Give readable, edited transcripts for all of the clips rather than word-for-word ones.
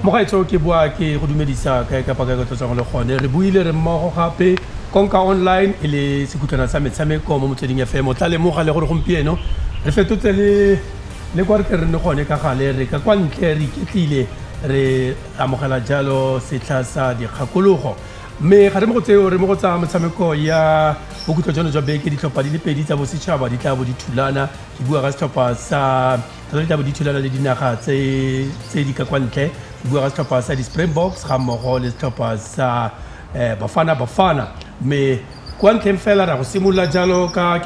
mo ga itso ke bua ke go dumedisa ka ka paka ka tsang le gone re buile re mmogo gape konka online ile sekutlana sa metshameko mo motsweding FM o tla le mo ga le gore gompieno re fetotse le kwa re ne gone ka gale re ka kwa ntle re iketlile re amogela jalo setla sa dikgakologo mme ga re mo go tseo re mo go tsa metshameko ya bokutlo jono jwa beke ditlhopha di le pedi tsa bosetšhaba di tla bo di thulana ke bua ga setlhopha sa di tla bo di thulana le dinaga tse di ka kwa ntle ke bua ga setlhopha sa di-Springboks ga mmogo le setlhopha sa Bafana mme kwa ntleng fela ra go simolola jalo ka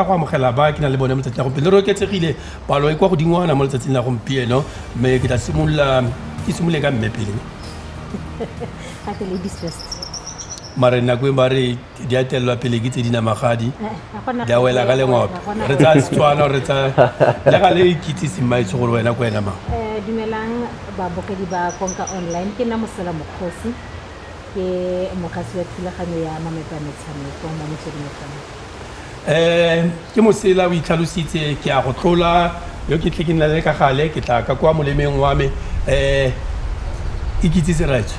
go amogela ba ke na le bone motsatsi la gompieno re oketsegile palo e kwa godingwana mo letsatsing la gompieno mme ke simolole ka mme pele mare nako e mare di a telelwa pele ke tse di namagadi di a wela ka lengwape re tsa Setswana re tsa le ga le ikitsise mmaitse gore wena ko wena mang dumelang babogedi ba konka online ke nna Mosela Mokgosi ke mogasi wa thulaganyo ya mamepa metshameko mo motsweding FM ke Mosela o itlhalositse ke a go tlola yo ke tle ke nna le ka gale ke tla ka kwa molemeng wa me ikitsise raitso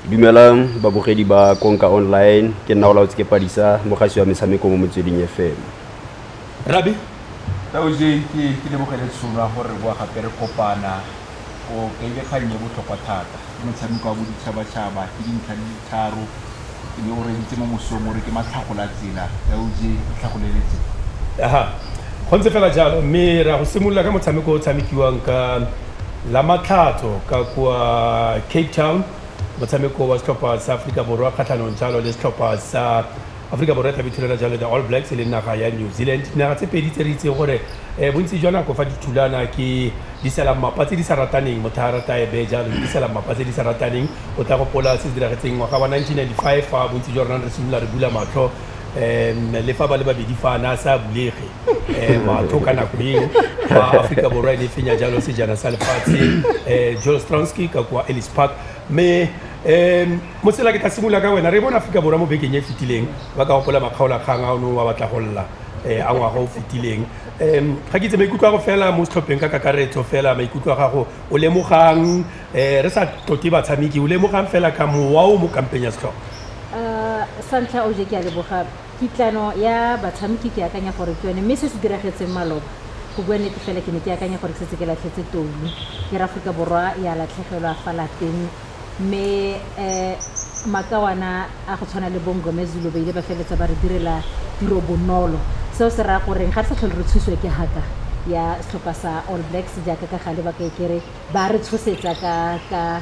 dumelang babogedi ba konka online ke nna o laotse ke Padisa mogasi wa metshameko mo motsweding FM Rabi taoje ke le bogele tshola gore bua gape re kopana o ke ile khanye botlhokwa thata motshameko wa boditšhabatšhaba ke dintlha di tharo ke le gore ntse mo mosomo re ke matlhagola tsela taoje tlhagoleletse aha go ntse fela jalo mme ra go simolola ka motshameko o tshamekiwang ka la matlhatso ka kwa Cape Town motshameko wa setlhopha sa Aforika Borwa kgatlhanong jalo le setlhopha sa Aforika Borwa tla bithulana jalo the All Blacks le naga ya New Zealand dinaga tse pedi tse re itse gore bontsi jwa nako fa dithulana ke di sela mapa tse di sa rataneng motho a rata e be jalo di sela mapa tse di sa rataneng o tla gopola se se diragetseng ngwaga wa 1995 fa bontsi jwa rona re simolola re bula matlho le fa ba le babedi fa na sa bulege matlho ka nako eo fa Aforika Borwa e fenya jalo sejana sa lefatshe Joel Stransky ka kwa Ellis Park me Mosela ke tla simolola ka wena re bona Aforika Borwa mo bekeng e fetileng ba ka gopola makgaola kgang a ono wa batla go lla a ngwaga o fetileng ga ke itse maikutlo a go fela mo setlhopheng ka kakaretso fela maikutlo a gago o lemogang re sa tote batshameki o lemogang fela ka mowa o mo kampeng ya setlhopha santlha o je ke a leboga kitlano ya batshameki ke akanya gore ke yone mme se se diragetseng maloba go bua nnete fela ke ne ke akanya gore se ke latlhetse toulu ke ra Aforika Borwa ya latlhegelwa fa lateng mme makawana a go tshwana le Bongome Zulu ba ile ba feletsa ba re direla tiro bonolo seo se raya gore ga re sa tlhole re thuswe ke haka ya setlhopha sa All Blacks jaaka ka gale ba ka ekere ba re tshosetsa ka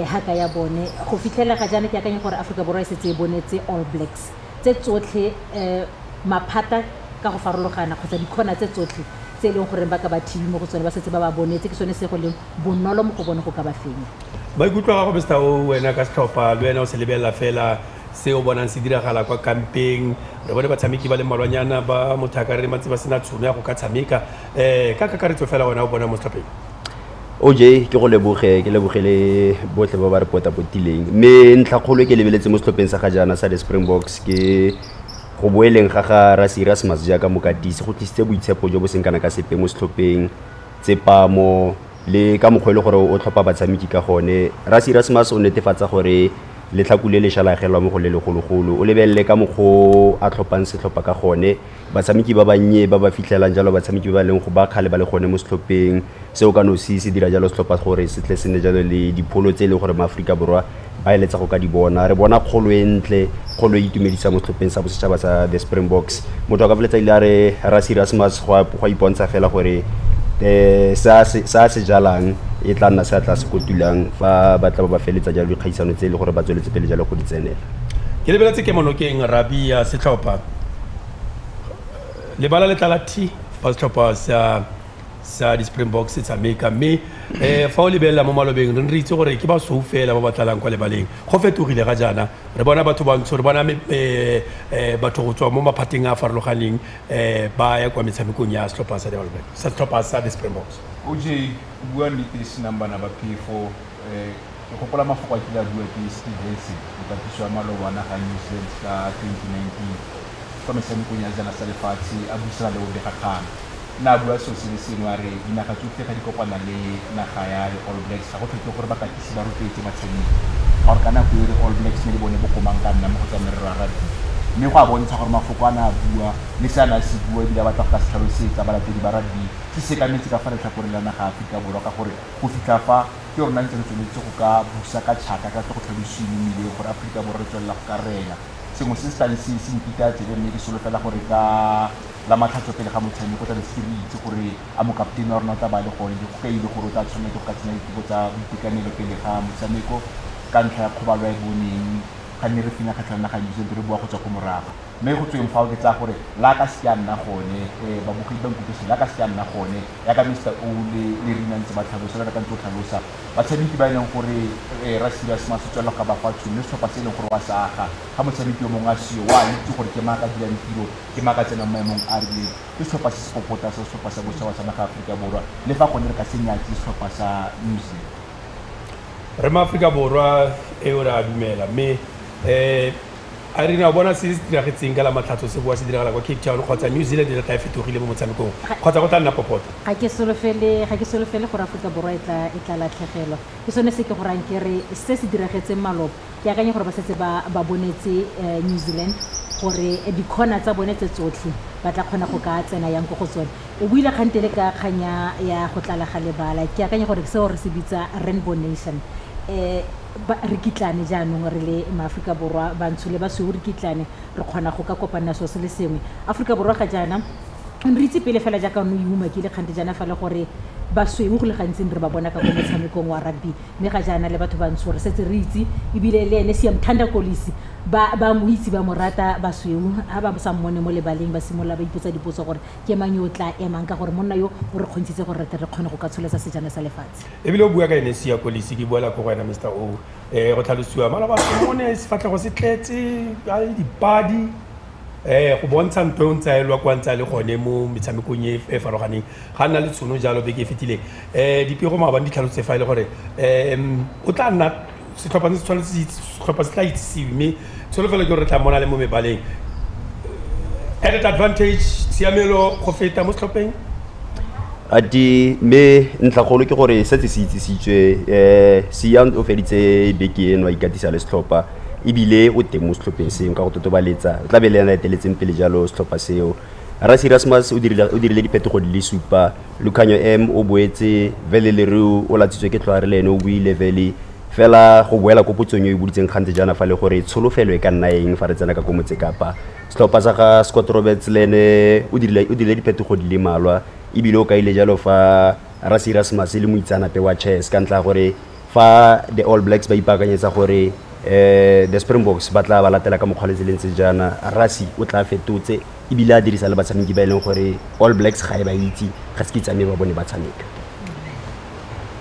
haka ya bone go fitlhela ga jana ke akanya gore Aforika Borwa e setse e bonetse All Blacks tse tsotlhe maphata ka go farologana kgotsa dikgona tse tsotlhe tse e leng gore ba ka ba thibi mo go tsone ba setse ba ba bonetse ke sone se go leng bonolo mo go bone go ka ba fenya maikutlo a gago besta o wena ka setlhopha le wena o se lebelela fela se o bonang se diragala kwa kampeng re bone batshameki ba le malwanyana ba mothaka re matse ba sena tšhono ya go ka tshameka ka kakaretso fela wena o bona mo setlhopheng OJ ke go leboge ke lebogele botlhe ba ba re potapotileng mme ntlhakgolo ke lebeletse mo setlhopheng sa ga jana sa di-Springboks ke go boeleng ga Rassie Erasmus jaaka mokatisi go tlisitse boitshepo jo bo seng kana ka sepe mo setlhopheng tsepamo le ka mokgwa le gore o tlhopha batshameki ka gone Rassie Erasmus o netefatsa gore letlhakule le shalagelwa mo go le legologolo o lebelele ka mokgwa a tlhophang setlhopha ka gone batshameki ba bannye ba ba fitlhelang jalo batshameki ba leng go ba khale ba le gone mo setlhopheng seo ka nosi se dira jalo setlhopha gore se tle se ne jalo le dipholo tse le gore maAforika Borwa ba eletsa go ka di bona re bona kgolo entle kgolo e itumedisa mo setlhopheng sa bosetšhaba sa the Springboks motho a ka feletsa ile a re Rassie Erasmus go ipontsha fela gore sa se jalang e tla nna se tla se kotulang fa ba tla ba feletsa jalo dikgaisano tse le gore ba tsweletse pele jalo go di tsenela ke lebeletse ke monokeng Rabi ya setlhopha le bala le tla T fa setlhopha sa di-Springboks se tshameka mme fa o lebelela mo malobeng re itse gore ke ba sou fela ba ba tlalang kwa lebaleng go fetogile ga jana re bona batho bantsho re bona batho go tswa mo maphateng a farologaneng ba ya kwa metshamekong ya setlhopha sa di-All Blacks sa setlhopha sa di-Springboks OJ bua nnete se nambana ba P4 ke gopola mafoko a kile a bua ke Steve Harrison mokatiso wa malobana ga New Zealand ka 2019 kwa metshamekong ya jana sa lefatshe a buisana le o begakgang na bua so se le sengwe a re dinaga tsotlhe ga di kopana le naga ya All Blacks ga go tlhoke gore ba katisi ba rotloetse batshameki gore ka nako e re All Blacks ne di bone bokomang ka nna mo go tsa merero ya rugby mme go a bontsha gore mafoko a na a bua le se a na se bua ebile a batla go ka se tlhalosetsa balatedi ba rugby se sekametse ka fa letlhakoreng la naga ya Aforika Borwa ka gore go fitlha fa ke rona ntse re tsweletse go ka busa ka tšhaka ka tle go tlhalosiwe mmile gore Aforika Borwa re tswelela go ka rela sengwe se se tlang se nkita tsebe mme ke solofela gore ka la matlhatso pele ga motshameko tla le se re itse gore a mokapitene wa rona o tla ba le gone go kaile gore o tla tshwanela go ka tsenya diteko tsa boitekanelo pele ga motshameko ka ntlha ya kgobalo ya e boneng ga nne re fina kgatlhang naga New Zealand re bua go tswa ko morago mme go tsweng fao ke tsa gore la ka se ya nna gone babogedi ba nkutse la ka se ya nna gone ya ka Mr. O le rina ntse ba tlhalosa le ka ntse o tlhalosa batshameki ba e leng gore Rassie Erasmus o tswela ka ba fa tšhono le setlhopha se e leng gore wa sa aga ga motshameki yo mongwe a seo wa itse gore ke maaka dilang tiro ke maaka tsena mo maemong a rileng ke setlhopha se se popota se setlhopha sa bosetšhaba sa naga ya Aforika Borwa le fa gone re ka se nyatse setlhopha sa New Zealand re maAforika Borwa e o re a dumela mme a re na bona se se diragetseng ka la matlhatso se boa se diragala kwa Cape Town kgotsa New Zealand le tla e fetogile mo motshamekong kgotsa go tla nna popota ga ke solofele gore Aforika Borwa e tla latlhegelwa ke sone se ke gorang ke re se se diragetseng malopo ke akanya gore ba setse ba bonetse New Zealand gore di-corner tsa bone tse tsotlhe ba tla kgona go ka tsena yang ko go tsone o buile kgantele ka kganya ya go tlala ga lebala ke akanya gore seo re se bitsa Rainbow Nation re kitlane jaanong re le maAforika Borwa bantsho le basweu re kitlane re kgona go ka kopana so se le sengwe Aforika Borwa ga jaana re itse pele fela jaaka no iuma ke le kgante jaana fa le gore basweu go le gantsi re ba bona ka go motshamekong wa rugby mme ga jaana le batho bantsho re setse re itse ebile le ene Siamthanda Kolisi ba mo itse ba morata basweu ha ba sa mmone mo lebaleng ba simolla ba ipotsa dipotso gore ke mang yo tla emang ka gore monna yo o re kgontshitse gore re kgone go ka tsholetsa sejana sa lefatshe ebile o bua ka ene Sia Kolisi ke buela go wena Mr. O go tlhalosiwa mala ba mone sefatlhego se tletse a dipadi go bontsha ntho ntse a elwa kwa ntse a le gone mo metshamekong e farologaneng ga nna le tshono jalo beke e fetileng dipego maabane di tlhalose fa e le gore o tla nna setlhopha se tla itsisiwe mme tsholofelo ke gore re tla mona le mo mebaleng added advantage siamelo go feta mo setlhopheng mme ntlhakgolo ke gore setse se itsisitswe Sian o feditse beke eno a ikatisa le setlhopha ebile o teng mo setlhopheng seo ka go totobaletsa o tla be le ena eteletseng pele jalo setlhopha seo Rassie Erasmus o dirile diphetogo di le supa Lukhanyo M o boetse Vele Leroux o latsitswe ke tlhoare le ene o buile Vele fela go boela ko potsong yo e buditseng kgante jaana fa le gore tsholofelo e ka nna eng fa re tsena ka ko Motsekapa setlhopha sa ga Scott Roberts le ene o dirile diphetogo di le malwa ebile o ka ile jalo fa Rassie Erasmus le moitsanape wa chess ka ntla gore fa the All Blacks ba ipaakanyetsa gore the Springboks ba tla ba latela ka mokgwa le tseleng tse jaana Rassie o tla fetotse ebile a dirisa le batshameki ba e leng gore All Blacks ga e ba itse ga se ke tsame ba bone ba tshameka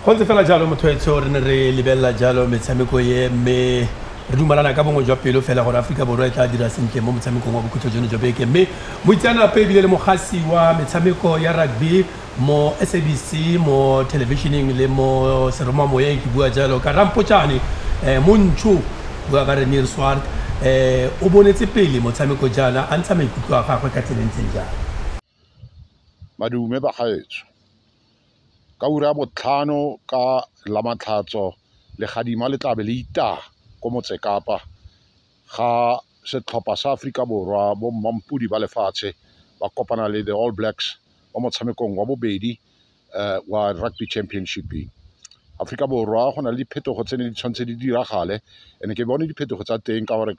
go ntse fela jalo mothoetso re ne re lebelela jalo metshameko ye mme re dumalana ka bongwe jwa pelo fela gore Aforika Borwa e tla dira sentle mo motshamekong wa bokhutlo jono jwa beke mme moitseanape ebile le mogasi wa metshameko ya rugby mo SABC mo televisioning le mo seromamoyeng ke bua jalo ka Rampotjane Montsho bua ka Renier Swart o bonetse pele motshameko jana a ntsha maikutlo a gagwe ka tselentseng jana madume ba gaetso ka ura botlhano ka Lamatlhatso le gadima le tlabe le ita ko Motsekapa ga setlhopha sa Aforika Borwa bo mampudi ba lefatshe ba kopana le the All Blacks mo motshamekong wa bobedi wa rugby championship Aforika Borwa go na le diphetogo tse ne di tshwanetse di diragale ene ke bone diphetogo tsa teng ka gore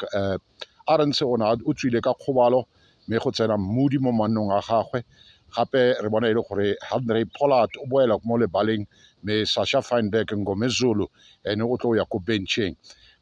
Arendse ona o tswile ka kgobalo mme go tsena Moody mo mannong a gagwe gape re bona e le gore Henry Pollard o boela mo lebaleng mme Sasha Feinberg Ngomezulu ene o tlo ya ko bencheng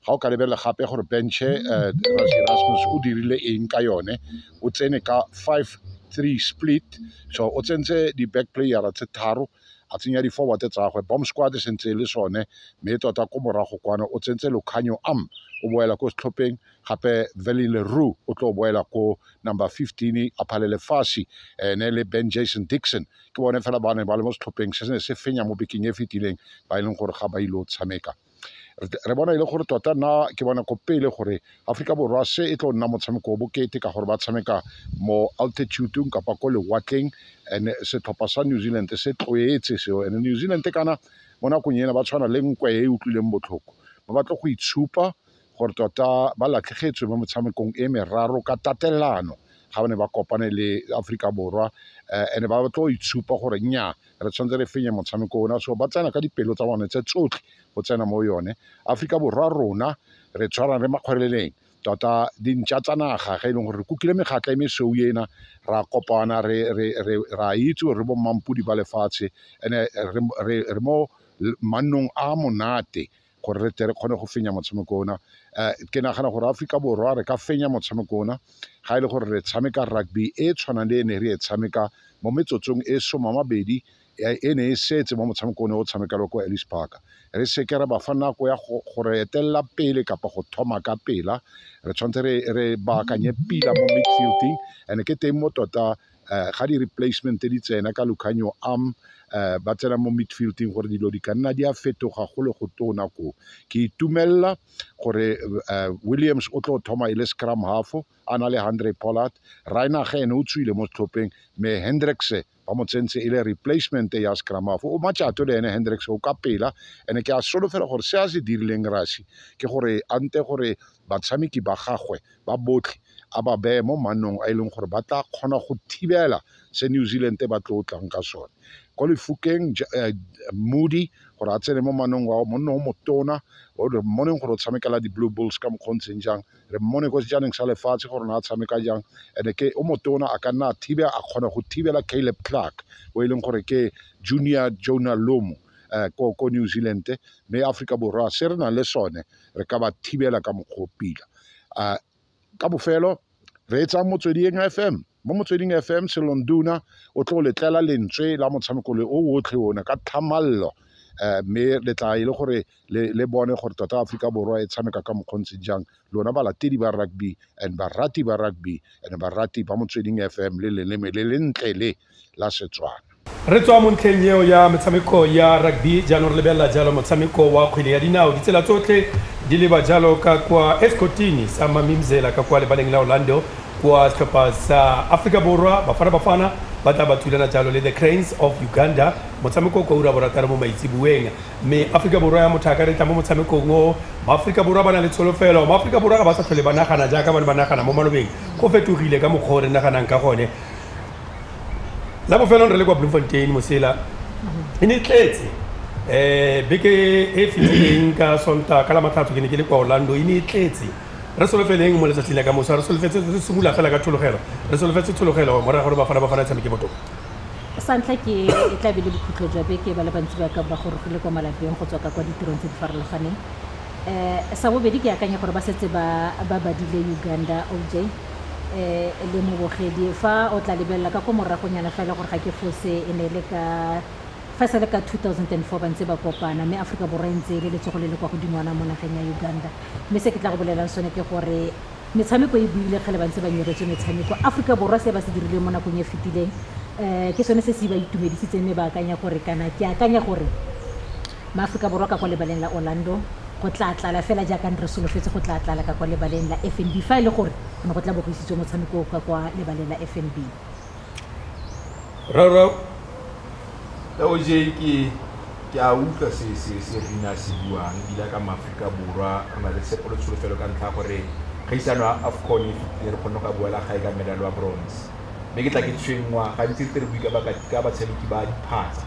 ga o ka lebelela gape gore benche Rassie Erasmus o dirile eng ka yone o tsene ka 5-3 split so o tsentse di-back playera tse tharo a tsenya di-forward tsa gagwe bomb squad se ntse le sone mme tota ko morago kwana o tsentse Lukhanyo M o boela ko setlhopheng gape Vele Leroux o tlo boela ko number 15 a phalele fasi ene le Ben Jason Dixon ke bone fela ba ne ba le mo setlhopheng se ne se fenya mo bekeng e fetileng ba e leng gore ga ba ile go tshameka re bona ile gore tota nna ke bona ko pele gore Africa Borwa se e tlo nna motshameko o bokete ka gore ba tshameka mo altitude kapa ko lewatleng and setlhopha sa New Zealand se tloetse seo and New Zealand kana mo nakong ena ba tshwana le nkwe e utlwileng botlhoko ba batla go itshupa gore tota ba latlhegetswe mo motshamekong e meraro ka tatelano ga ba ne ba kopane le Africa Borwa and ba batla go itshupa gore nya re tshwanetse re fenye motshameko ona so ba tsena ka dipelo tsa bone tse tsotlhe go tsena mo yone Africa Borwa rona re tshwara re makgweleleng tota dintša tsa naga ga e leng gore re kukile mekgatla e mesweu ena ra kopana ra itse gore re bo mampudi ba lefatshe ene re mo mannong a monate gore re tle re kgone go fenya motshameko ona ke nagana gore Africa Borwa re ka fenya motshameko ona ga e le gore re tshameka rugby e tshwanang le ene re e tshameka mo metsotsong e 20 e ne e setse mo motshameko one o tshamekelwa ko Ellis Park re seke re ba fa nako ya gore etelela pele kapa go thoma ka pela re tshwanetse re baakanye pila mo midfielding and ke teng mo tota ga di replacement di tsena ka Lucanio ba tsena mo midfielding gore dilo di ka nna di a fetoga go le go tona ko ke itumella gore Williams o tlo thoma ile scrum half a na le Andre Pollard Raina ga ene o tswile mo tlhopheng me Hendricks ba mo tsentse ile replacement ya scrum half o matšato le ene Hendricks o ka pela ene ke a solofela gore se a se dirileng rasi ke gore ante gore batshameki ba gagwe ba botlhe a ba beye mo mannong a ileng gore ba tla kgona go thibela se New Zealand ba tlo tlang ka sone ko Lefokeng Moody gore a tsene mo mannong wa monna o motona o re mmone gore o tshamekela di Blue Bulls ka mokgontsheng jang re mmone go sejaneng sa lefatshe gore na tshameka jang ene ke o motona a ka nna thibela a kgona go thibela Caleb Clark o ileng gore ke junior Jonah Lomu ko New Zealand me Africa Borwa se re na le sone re ka ba thibela ka mogopila ka bofelo re etsa Motsweding FM mo Motsweding FM Selonduna o tlo letlela lentswe la motshameko le o otlhe ona ka tlhamallo me le tla ile gore le bone gore tota Africa Borwa e tshameka ka mokgontse jang lona ba latedi ba rugby and barati ba rugby and barati ba Motsweding FM le lentle le la Setswana re tswa mo ntlheng eo ya metshameko ya rugby jaanong re lebelela jalo motshameko wa kgwele ya dinao ditsela tsotlhe di leba jalo ka kwa Escotini sa Mamimzela ka kwa lebaleng la Orlando kwa setlhopha sa Africa Borwa Bafana ba tla ba thulana jalo le the Cranes of Uganda motshameko kwa ura borataro mo maitsibueng me Africa Borwa ya motho a ka re tla mo motshamekong o maAfrika Borwa ba na le tsholofelo maAfrika Borwa ga ba sa tlhole ba nagana jaaka ba nagana mo malobeng go fetogile ka mokgwa re naganang ka gone la bofelong re le kwa Bloemfontein mosela e ne tletse beke e fitileng ka sonta ka la matlhatso ke ne ke le kwa Orlando e ne tletse re solofeleng mo letsatsing la ka moso re solofetse se simula fela ka thologelo re solofetse thologelo mo ra gore Bafana tshameke botoka sa ntlha ke e tla bile bokhutlo jwa beke ba le bantsi ba ka ba gorogile kwa malapeng go tswa ka kwa ditirong tse di farologaneng sa bobedi ke akanya gore ba setse ba badile Uganda OJ le mobogedi fa o tla lebelela ka ko moragonyana fela gore ga ke fose e ne le ka fa se le ka 2004 ba ntse ba kopana mme Africa Borwa ntse le letsogo le le kwa godingwana mo nageng ya Uganda mme se ke tla go bolelang sone ke gore metshameko e buile gele ba ntse ba nyeretse metshameko Africa Borwa se ba se dirile mo nakong e fetileng ke sone se se ba itumedisitse mme ba akanya gore kana ke akanya gore maAfrika Borwa ka kwa lebaleng la Orlando go tla tlala fela jaaka re solofetse go tla tlala ka kwa lebaleng la FNB fa ile gore go tla bo go isitswe motshameko ka kwa lebaleng la FNB OJ ke a utlwa se rena se buang dila ka maAfrika Borwa a na le sepolo tsholofelo ka ntlha gore kgaisano a AFCON e re kgone go boela gae ka medal wa bronze mme ke tla ke tshwengwa gantsi re buika ka batshameki ba diphatsa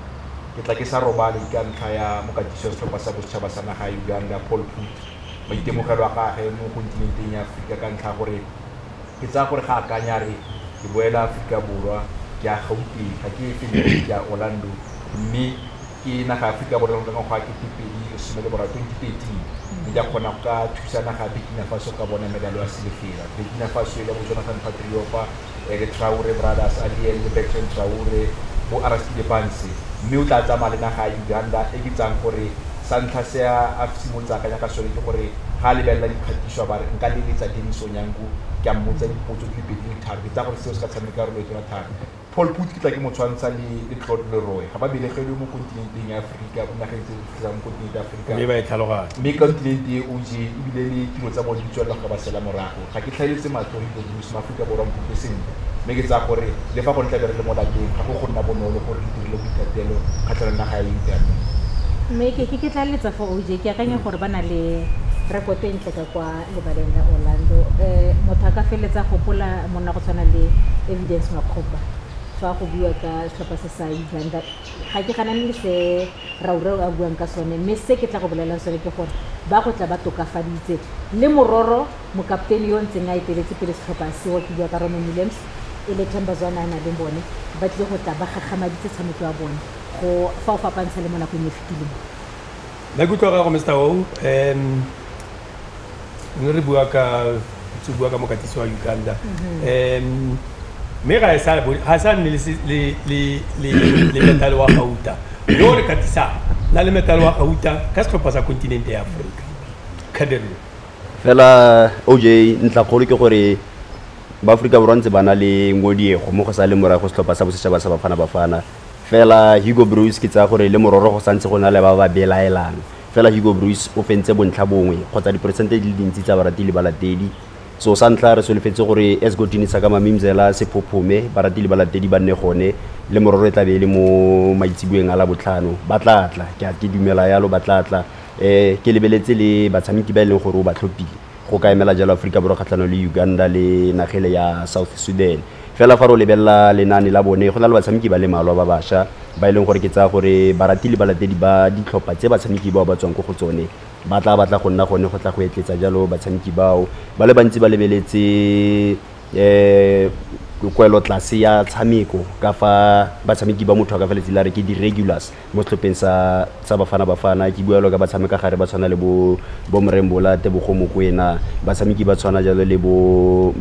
ke tla ke sa robale ka ntlha ya mokatiso setlhopha sa bosetšhaba sa naga ya Uganda Paul Put maitemogelo a gage mo kontinenteng ya Aforika ka ntlha gore ke tsaya gore ga akanya re ke boela Aforika Borwa ke a Gauteng ga ke fele ke a Orlando mme ke naga Aforika Borwa ka ngwaga ke 2013 mme ya kgona go ka thusa naga Burkina Faso ka bona medal ya silver Burkina Faso ile bo Jonathan Patriopa le Traore brothers Aliel le Bertrand Traore bo Aristide Panse mme o tla tsamaya le naga ya Uganda e ke tsang gore sa ntlha se a simolotsa akanya ka sone ke gore ga lebelela dikgatiso ba re nka leletsa Dennis Onyango ke a mmotsa dipotso di le pedi tharo ke tsa gore seo se ka tshameka karolo e tona thata Paul Put ke tla ke mo tshwantsha le Claude Leroy ga ba belegele mo kontinenteng ya Afrika mo nageng tse di mo kontinenteng ya Afrika mme ba e tlhaloganya mme kontinente e OJ ebile le dilo tsa bone di tswelela go ba sela morago ga ke tlhaeletse matlo Hugo Broos mo Afrika Borwa mo sentle mme ke tsaya gore le fa go ntla bere le mo lapeng ga go nna bonolo gore di dirile boitatelo kgatlhanong naga ya interne mme ke tlaeletsa for OJ ke akanya gore ba na le rekoto e ntle ka kwa lebaleng la Orlando motho a ka feletsa gopola monna go tshwana le Evidence Makgopa fa go bua ka setlhopha se sa Uganda ga ke ganane le se Raurau a buang ka sone mme se ke tla go bolela sone ke gore ba go tla ba tokafaditse le mororo mokaptene yo ntseng a iteletse pele setlhopha seo ke bua ka Roman Williams e le Thembazwana na le bone ba tle go tla ba gagamaditse tshameko ya bone go fa o fapantsha le mo nakong e fetileng maikutlo a gago Mr. O re bua ka mokatisi wa Uganda mme ga sa nne le metale wa gauta yo re katisa na le metale wa gauta ka setlhopha sa kontinente ya Afrika khaderlo fela OJ ntlakgolo ke gore ba Afrika Borwa ntse ba na le ngodiego mo go sa le morago setlhopha sa bosetšhaba sa Bafana fela Hugo Broos ke tsa gore le mororo go santse go na le ba ba belaelang fela Hugo Broos o fentse bontlha bongwe kgotsa diperesente di le dintsi tsa baratili balatedi so sa ntlha re solofetse gore Esgotini sa ka Mamimzela se phophume baratili balatedi ba nne gone le mororo e tla be le mo maitsibueng a la botlhano ba tlatla ke dumela yalo ba tlatla ke lebeletse le batshameki ba leng gore o ba tlhophile go ka emela jalo Afrika Borwa kgatlhanong le Uganda le nagele ya South Sudan fela fa ro lebella lenane la bone go na le batshameki ba le malwa ba bašwa ba e leng gore ke tsaya gore baratili balatedi ba ditlhopha tse batshameki bao ba tswang go tsone ba tla go nna gone go tla go etletsa jalo batshameki bao ba le bantsi ba lebeletse kwelo tlase ya tshameko ka fa batshameki ba motho ka feletsi la re ke di-regulars mo setlhopheng sa Bafana ke buelo ka batshameka gare ba tshwana le bo Mrembola Tebogo Mokoena batshameki ba tshwana jalo le bo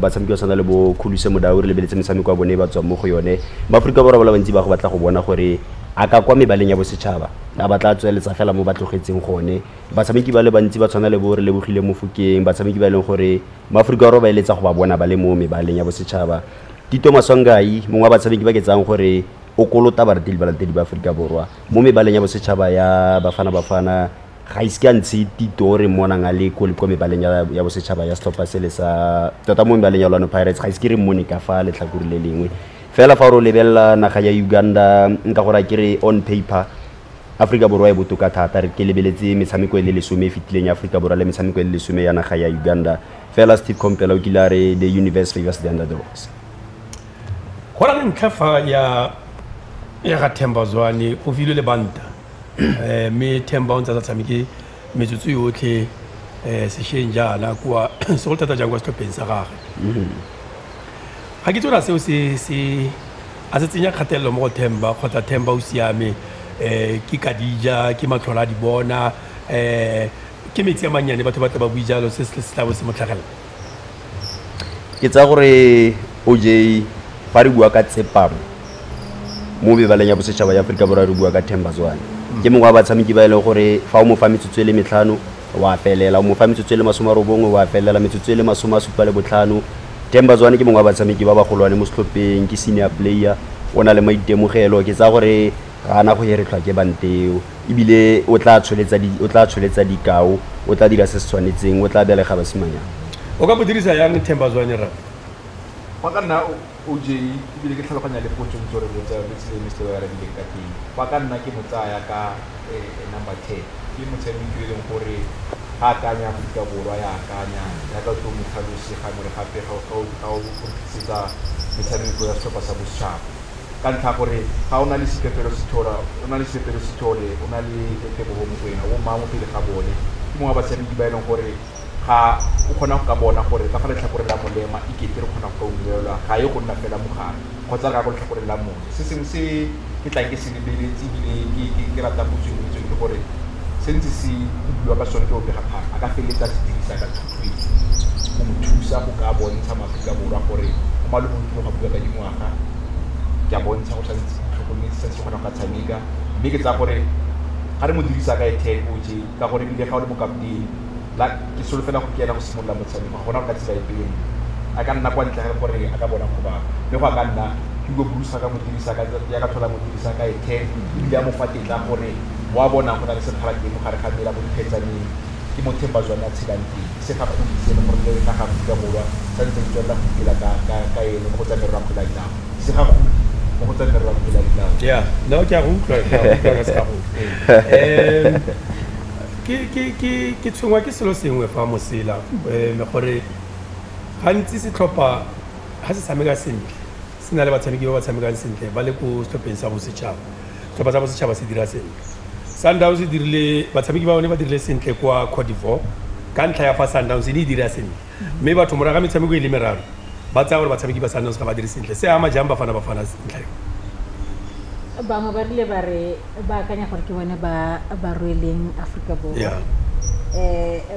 Khuluse Modau re lebeletse metshameko wa bone ba tswa mo go yone ba Afrika Borwa ba le bantsi ba go batla go bona gore a ka kwa mebaleng ya bosetšhaba a batla tsweletsa fela mo batlogetseng gone batshameki ba le bantsi ba tshwana le bo re Lebogile Mofokeng batshameki ba leng gore mo Afrika Borwa ba eletsa go ba bona ba le mo mebaleng ya bosetšhaba Tito Maswangai mongwe wa batshameki ba ke tsang gore o kolota baratili balatedi ba Afrika Borwa mo mebaleng ya bosetšhaba ya Bafana ga iske a ntshe Tito re monang a le ko mebaleng ya bosetšhaba ya setlhopha se le sa tota mo mebaleng ya Orlando Pirates ga iske re mmone ka fa letlhakore le lengwe fela fa ro lebella naga ya Uganda nka gore ke re on paper Afrika Borwa e botoka thata re ke lebeletse metshameko e le 10 e fitileng ya Afrika Borwa le metshameko e le 10 ya naga ya Uganda fela Steve Kompela o kilare the universe favors the underdogs gona le ntlhafa ya ga Thembazwane o filwe le banta mme Themba o ntse a tshameke metsotso yotlhe sešeng jaana kwa segolo thata jang kwa setlhopheng sa gage ga ke tsona seo a se tsenya kgatelelo mo go Themba kgotsa Themba o siame ke Kadija ke matlhola a di bona ke metsi a mannyane batho ba tla ba bui jalo se se tla bo se motlhagela ke tsa gore OJ fa re bua ka tsepamo mo mebaleng ya bosetšhaba ya Afrika Borwa re bua ka Thembazwane ke mongwe wa batshameki ba e leng gore fa o mo fa metsotso e le 5 wa felela o mo fa metsotso e le 19 wa felela metsotso e le 75 Thembazwane ke mongwe wa batshameki ba bagolwane mo setlhopheng ke senior player o na le maitemogelo ke tsa gore ga ana go heretlwa ke banteo ebile o tla tsholetsa dikao o tla dira se se tshwanetseng o tla belega basimanyana o ka mo dirisa yang Thembazwane ra fa ka nna OJ ebile ke tlhaloganya le potso ntse re botsa le Mr. wa re dileng ka teng fa ka nna ke motsaya ka number 10 ke motshameki e leng gore ga akanya Afrika Borwa ya akanya ya ka tlo motlhalosi ga mo re gape ga o tlisetsa metshameko ya setlhopha sa bosetšhaba ka ntlha gore ga o na le Sepepelo Sithole o na le Tebogo Mokoena o mangwe pele ga bone ke mongwe wa batshameki ba e leng gore ga o kgona go ka bona gore ka fa letlhakore la molema e kete re kgona go ka umelelwa ga e go nna fela mogare kgotsa ka go letlhakore la mone se sengwe se ke tlang ke se lebeletse ebile ke rata botsweng ke gore se ntse se buiwa ka sone ke o bega phaka a ka feleletsa se dirisa ka thuthuetso go mo thusa go ka bontsha maAforika Borwa gore o malobotlo ga bua ka dingwaga ke a bontsha go santse tlhokometse se se kgona go ka tshameka mme ke tsa gore ga re mo dirisa ka e10 OJ ka gore ebile ga o le mokaptene la ke solofela go kena go simolola motshameko gona go ka tsela e pele a ka nna kwa ntle ga gore a ka bona go ba mme go a ka nna Hugo Bruce ga mo dirisa ka ya ka thola mo dirisa ka 10 ya mo fatela gore wa bona go na le sekgala ke mo gare ga mela mo diphetsaneng ke mo themba jwana tshilanti se ga go ditse le gore le ka ga ka bolwa sa ntse ke tswela go dira ka ene go tsa merwa go laina se ga go tsa merwa go laina yeah no ke a go utlwa ka se ga go ke tshwengwa ke selo sengwe fa mosela me gore gantsi se tlhopha ha se tshameka sentle se na le batshameki ba ba tshamekang sentle ba le ko setlhopheng sa bosetšhaba setlhopha sa bosetšhaba se dira sentle Sundowns dirile batshameki ba bone ba dirile sentle kwa Cote d'Ivoire ka ntlha ya fa Sundowns e dira sentle mme batho morago ga metshameko e le meraro ba tsaya gore batshameki ba Sundowns ga ba dire sentle se ama jang bafana ntlha bangwe ba rile ba re ba akanya gore ke bone ba rweleng Africa Borwa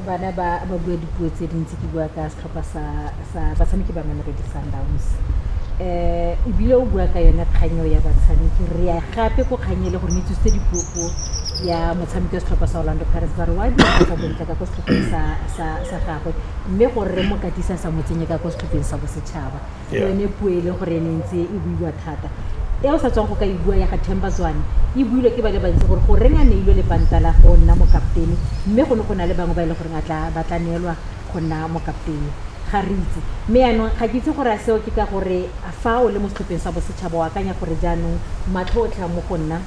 bana ba bua dipuo tse dintsi ke bua ka setlhopha sa batshameki ba Mamelodi Sundowns ebile o bua ka yone kganyo ya batshameki re ya gape go kganyele gore ne tsutse dipuo ya motshameki wa setlhopha sa Orlando Pirates ba re wa ditsa bontle ka go setlhopheng sa gagwe mme gore re mo katisa sa motsenye ka go setlhopheng sa bosetšhaba yone puo e le gore ne ntse e buiwa thata o sa tswang go ka e bua ya ga Themba Zwane e builwe ke ba le bantsi gore go reng a neilwe le pantala go nna mo kaptene mme go ne go na le bangwe ba ile gore ba tla neelwa go nna mo kaptene ga re itse mme yaanong ga ke itse gore a seo ke ka gore fa o le mo setlhopheng sa bosetšhaba o akanya gore jaanong matlho o tla mo go nna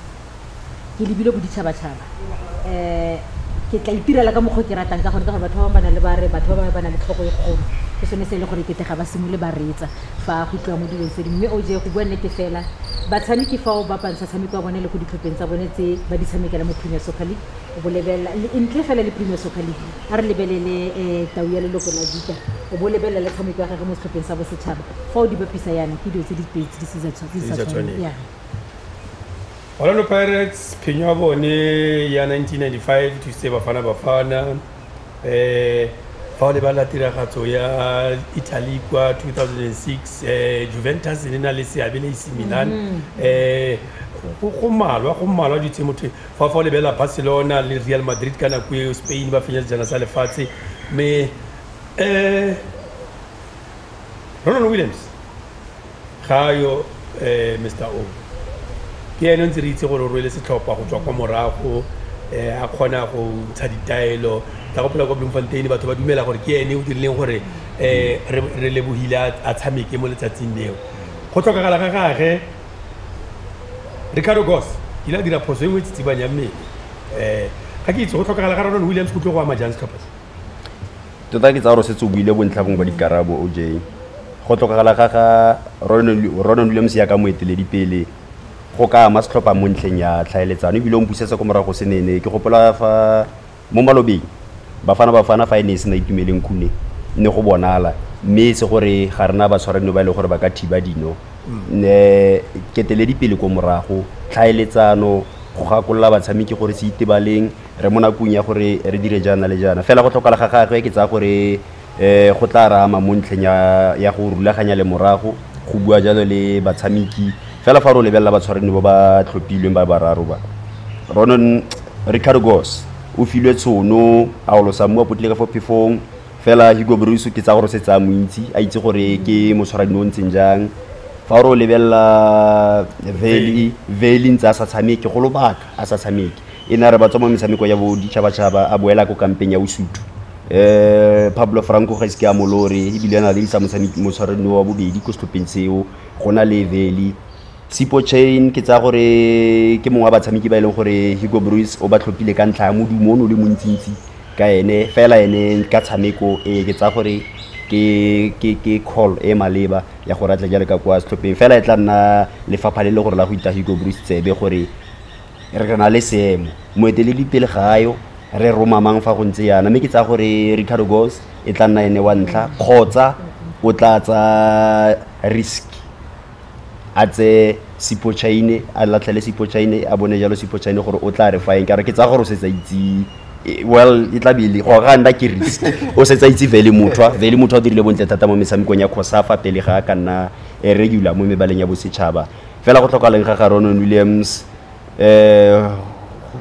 ke lebile boditšhabatšhaba ke tla itirela ka mokgwa ke ratang ka gore batho ba bana le batho ba ba na le tlhogo e kgolo ke sone se le gore ke ga ba simole ba reetsa fa go tloa mo dilong tse mme o je go bua nnete fela batshameki fa o bapantsha tshameko wa bone le go ditlhopheng tsa bone tse ba di tshamekela mo Premier Soccer League o bo lebelela ntle fela le Premier Soccer League a re lebelele tau ya leloko la Vita o bo lebelela le tshameko ya gagwe mo setlhopheng sa bosetšhaba fa o di bapisa yana ke dilo tse di pedi di sa tshwaneng Orlando Pirates phenyo ya bone ya 1995 to se Bafana fa le ba la tiragatso ya Italy kwa 2006 Juventus le na le seabe le AC Milan go malwa di tse motho fa le bela Barcelona le Real Madrid kana kwa Spain ba fenya jana sa lefatshe me Ronald Williams gayo Mr. O ke ene ntse re itse gore o rwele setlhopha go tswa kwa morago a kgona go ntsha ditaelo ka go phela kwa Bloemfontein batho ba dumela gore ke ene o dirileng gore re lebogile a tshameke mo letsatsing leo go tlhokagala ga gage Ricardo Goss ile a dira phoso e nngwe tsitsibanya mmele ga ke itse go tlhokagala ga Ronald Williams go tlo go ama jang setlhopha tota ke tsa gore setse o buile bontlhabong ba dikarabo OJ go tlhokagala ga Ronald Williams ya ka moeteledipele go ka ama setlhopha mo ntlheng ya tlhaeletsano ebile o mpusetsa ko morago senene ke gopola fa mo malobeng bafana fa ene se na itumeleng khune ne go bonala mme se gore ga rena ba tshwarane ba ile gore ba ka thiba dino keteledipele ko morago tlhaeletsano go gakolola batshameki gore se itebaleng re mo nakong ya gore re dire jana le jana fela go tlhokala ga gagwe ke tsa gore go tla rama mo ntlheng ya go rulaganya le morago go bua jalo le batshameki fela fa ro lebella ba tshwarane bo ba tlhophilweng ba bararo ba Ricardo Goss o filwe tshono a o losa mo potlile ka fo phefong fela Hugo Bruce ke tsa gore se tsa montsi a itse gore ke motshwarane o ntseng jang fa ro lebella Veli ntse a sa tshameke go lobaka a sa tshameke ena re ba tsoma metshameko ya bo ditšhabatšhaba a boela ko kampeng ya Usuthu Pablo Franco ga iske a molore ebile ana le isa motshwarane wa bobedi ko setlhopheng seo go na le Veli Sipo Chain ke tsa gore ke mongwe wa batshameki ba ile gore Hugo Bruce o ba tlhophile ka ntlha modumo o le montsintsi ka ene fela ene ka tshameko ke tsa gore ke call maleba ya gore atla jale ka kwa setlhopheng fela e tla nna lefapha le le gore la go ita Hugo Bruce tsebe gore re na le seemo moeteledipele gayo re romamang fa go ntse yana mme ke tsa gore Ricardo Goss e tla nna ene wa ntlha kgotsa o tla tsa risk a tse Sipo Chain a latlhele Sipo Chain a bone jalo Sipo Chain gore o tla re faeng ka re ke tsa gore se tsa itse well e tla bile go ga nda ke risk o se tsa itse Veli Mutwa o dirile bontle thata mo metshamekong ya Khosafa pele ga ka nna regular mo mebaleng ya bosetšhaba fela go tlhokalang ga Ronald Williams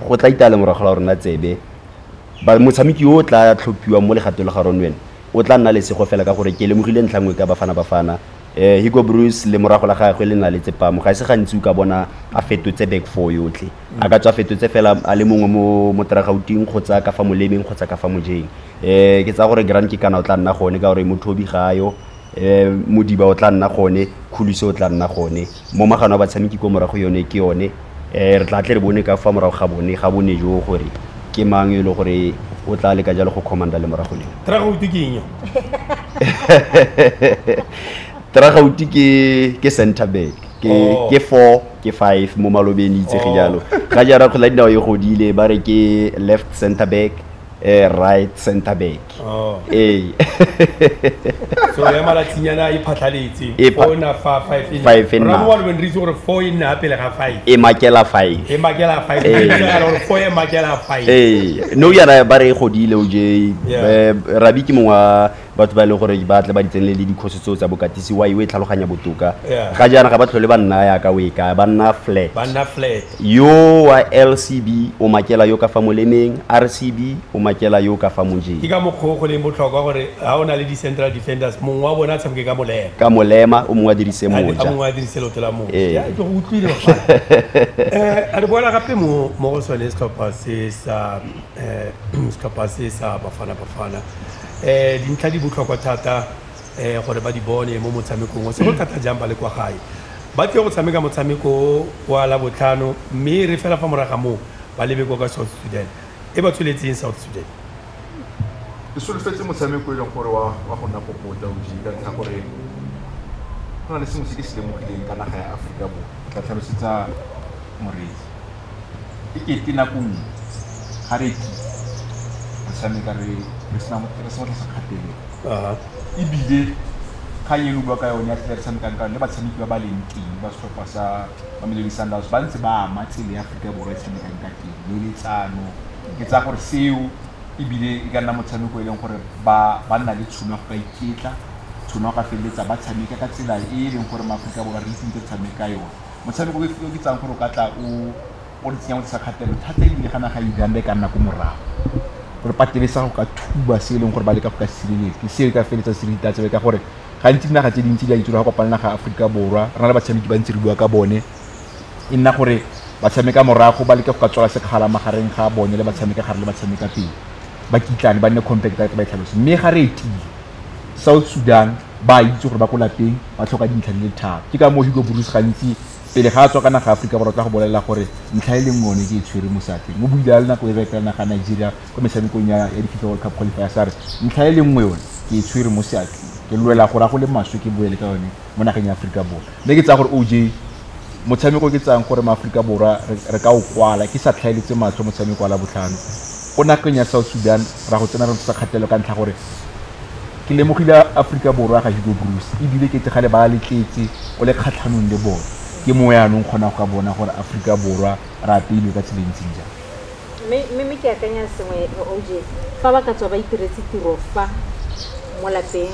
go tla itala morago la rona tsebe ba motshameki o tla tlhophiwa mo legatong la ga Ronwen o tla nna le sego fela ka gore ke lemogile ntlhangwe ka Bafana Hugo Bruce le morago la gagwe le na le tsepamo ga se gantsi o ka bona a fetotse back four yotlhe a ka tswa fetotse fela a le mongwe mo Teragauting kgotsa ka fa Molemeng kgotsa ka fa Mojeng ke tsa gore Grant ke kana o tla nna gone ka gore Mothobi gayo Modiba o tla nna gone Khuluse o tla nna gone mo magano a batshameki ko morago yone ke yone re tla tle re bone ka fa morago ga bone jo gore ke mang yo le gore o tla le ka jalo go commander le morago le Teragauting Teragauti ke center back ke 4 ke 5 mo malobeng itse ge jalo ga jara go la dinao e godile ba re ke left center back right center back so ya malatsinyana e phatlaletse ona fa 5 na ra when reason gore 4 ina pele ga 5 e makela 5 4 e makela 5 no ya ba re godile o je Rabi ke mongwa batho ba le gore ba tla ba ditsenele le dikhoso tseo tsa bokatisi wa iwe tlhaloganya botoka ga jana ga ba tlhole ba nna ya ka we ka ba nna flat yo wa LCB o makela yo ka fa Molemeng RCB o makela yo ka fa Mojeng ke ka mokgo go le botlhokwa gore ha ona le di central defenders mongwe wa bona tshameke ka Molema o mongwe a dirise moja mongwe a dirise lotela mo ya ke go utlwile a re bona gape mo go sone stopper se sa Bafana dintlha di botlhokwa thata gore ba di bone mo motshamekong o se go thata jang ba le kwa gae ba tle go tshameka motshameko wa la botlhano mme re fela fa moraga mo ba lebe go ka South Sudan e ba tsweletseng South Sudan ke solofetse motshameko e leng gore wa go nna popota o ji ka ntlha gore go na le sengwe se ke se lemogileng ka naga ya Aforika Borwa tla tlhalosetsa moreetsi e kete nakong ga re tshameka re sena sa kgatelelo ebile ga yeno bua ka yone ya tla tshamekang ka le batshameki ba ba leng teng ba setlhopha sa Mamelodi Sundowns ba ntse ba ama tsela ya Aforika Borwa e tshamekang ka teng le letsano ke tsa gore seo ebile e ka nna motshameko e leng gore ba nna le tšhono go ka iketla tšhono ga feleletsa ba tshameka ka tsela e leng gore maAforika Borwa re itse tshameka yone motshameko ke tsang gore o ka tla o tsenya mo sa kgatelo thata ebile ga naga Uganda e ka nna ko morago gore patelesa go ka thuba se leng gore ba le ka go ka sireletsa ke se ka feletsa se rita tsebe ka gore gantsi naga tse dintsi di a itse go kopana naga Aforika Borwa rena le batshameki ba ntse re bua ka bone e nna gore ba tshameka morago ba le ka go ka tswala sekgala magareng ga bone le batshameka gare le batshameka pele ba kitlane ba nne compact ba itlhalose mme ga re eti South Sudan ba itse gore ba go lapeng ba tlhoka dintlha di le thata ke ka mo Hugo Bruce gantsi pele ga tswa ka naga Aforika Borwa tla go bolela gore ntlha ile ngone ke tshwere mo satleng mo buile le nako e re ka naga Nigeria go metshamekong ya FIFA World Cup qualifier sare ntlha ile ngwe yone ke tshwere mo satleng ke lwela gore go le maswe ke boele ka yone mo nageng ya Aforika Borwa mme ke tsa gore OJ motshameko ke tsang gore maAforika Borwa re ka o kwala ke sa tlhaeletse matsho motshameko wa la botlhano go nakeng ya South Sudan ra go tsena re tsa kgatelo ka ntlha gore ke lemogile Aforika Borwa ga Hugo Bruce ebile ke tsegale ba le tletse o le kgatlhanong le bona ke mo yanong kgona go ka bona gore Aforika Borwa ra pele ka tseleng jang mme ke akanya sengwe OJ fa ba ka tswa ba itiretse tiro fa mo lapeng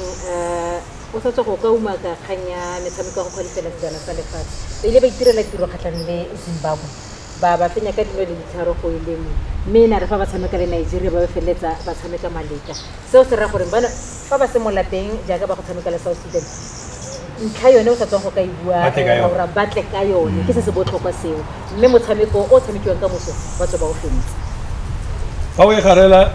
o sa tswa go ka umaka kganya metshameko go kgolifela sejana sa lefatshe ile ba itirela tiro kgatlhanong le Zimbabwe ba fenya ka dilo le ditharo go ile mme na re fa ba tshameka le Nigeria ba feletsa ba tshameka maleka seo se ra gore bana fa ba se mo lapeng jaaka ba go tshameka le South Sudan ntlha yone o sa tswang go ka ibua gore batle ka yone ke se se botlhokwa seo mme motshameko o tshamekiwang ka moso ba tswa ba o fentse fa o e garela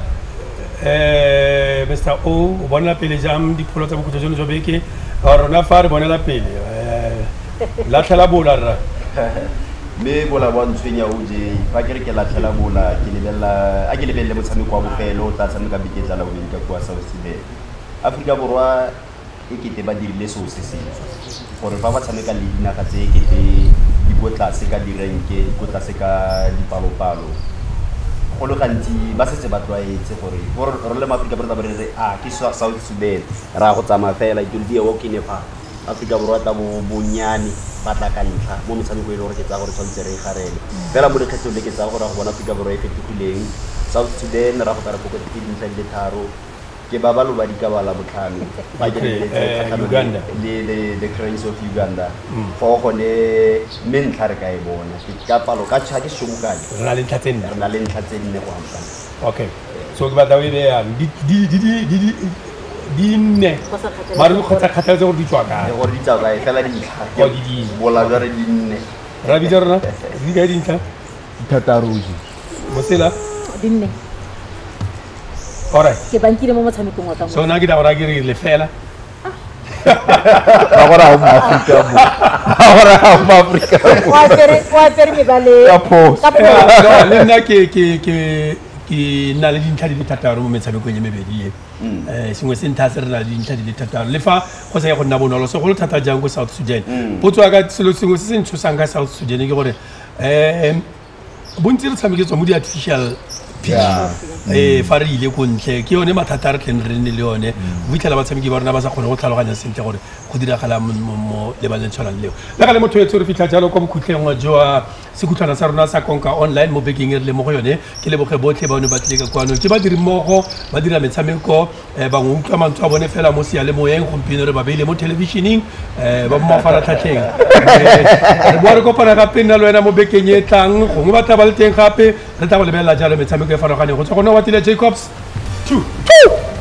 Mr. O bona pele jam dipholo tsa bokutlo jono jo beke rona fa re bona la pele la tlhela bola rra me bola wa ntshwenya OJ fa ke re ke la tlhela bola ke lebelle motshameko wa bofelo o tla tshameka beke tla la bobedi ka kwa South Sudan Aforika Borwa e kete ba dirile seo se sentse gore fa ba tshameka le dinaga tse kete di botlase ka direnke di botlase ka dipalopalo go le gantsi ba setse ba tlwaetse gore re le maAforika Borwa ba re ke South Sudan ra go tsamaya fela it will be a walk in the park Aforika Borwa tla bonyane ba tla ka ntlha mo metshameko e le gore ke tsa gore tshwanetse re garele fela mo lekgetlong le ke tsa gore go bona Aforika Borwa e fetogileng South Sudan ra go tara go ke dintlha di le tharo ke ba balo ba dikabala botlhano ba ke Uganda le Cranes of Uganda for gone mentla re ka e bona ka palo ka tsha ke shomukane re na le ntlha tse nne go ampa okay so ke batla o be ya di nne mare kgotsa kgathaletse gore di tswa kae gore di tswa kae fela O di di. bola jwa re di nne ra bitsa rona di kae dintlha thataroji mosela dinne alright ke bankile mo motshamekong wa ka mo so nna ke da gore ke re lefela ba gore ga o maafrika bo ba gore ga o maafrika bo wa tsere mebale ka phoso le nna ke nna le dintlha di le thataro mo metshamekong e mebedi e sengwe se ntha se re na le dintlha di le thataro le fa go sa ye go nna bonolo so go le thata jang ko South Sudan potso ya ka selo sengwe se se ntshosang ka South Sudan ke gore bontsi re tshameketswa mo di-artificial pitch fa re ile ko ntle ke yone mathata a re tleng re nne le yone o fitlhela batshameki ba rona ba sa kgone go tlhaloganya sentle gore go diragala mo lebaleng tshwanang leo le ga le motho etse re fitlha jalo kwa bokhutlheng jwa sekhutlhwana sa rona sa konka online mo bekeng e re le mo go yone ke leboge botlhe ba one ba tlile ka kwano ke badiri mmogo ba dira metshameko bangwe utlwa mantswe a bone fela mo sealemoyeng gompieno re ba beile mo televisioneng ba mo mafaratlhatlheng re boa re kopana gape nna le wena mo bekeng e tlang gongwe ba tla ba le teng gape re tla go lebelela jalo metshameko e farologaneng go tswa go nna Watile Jacobs 2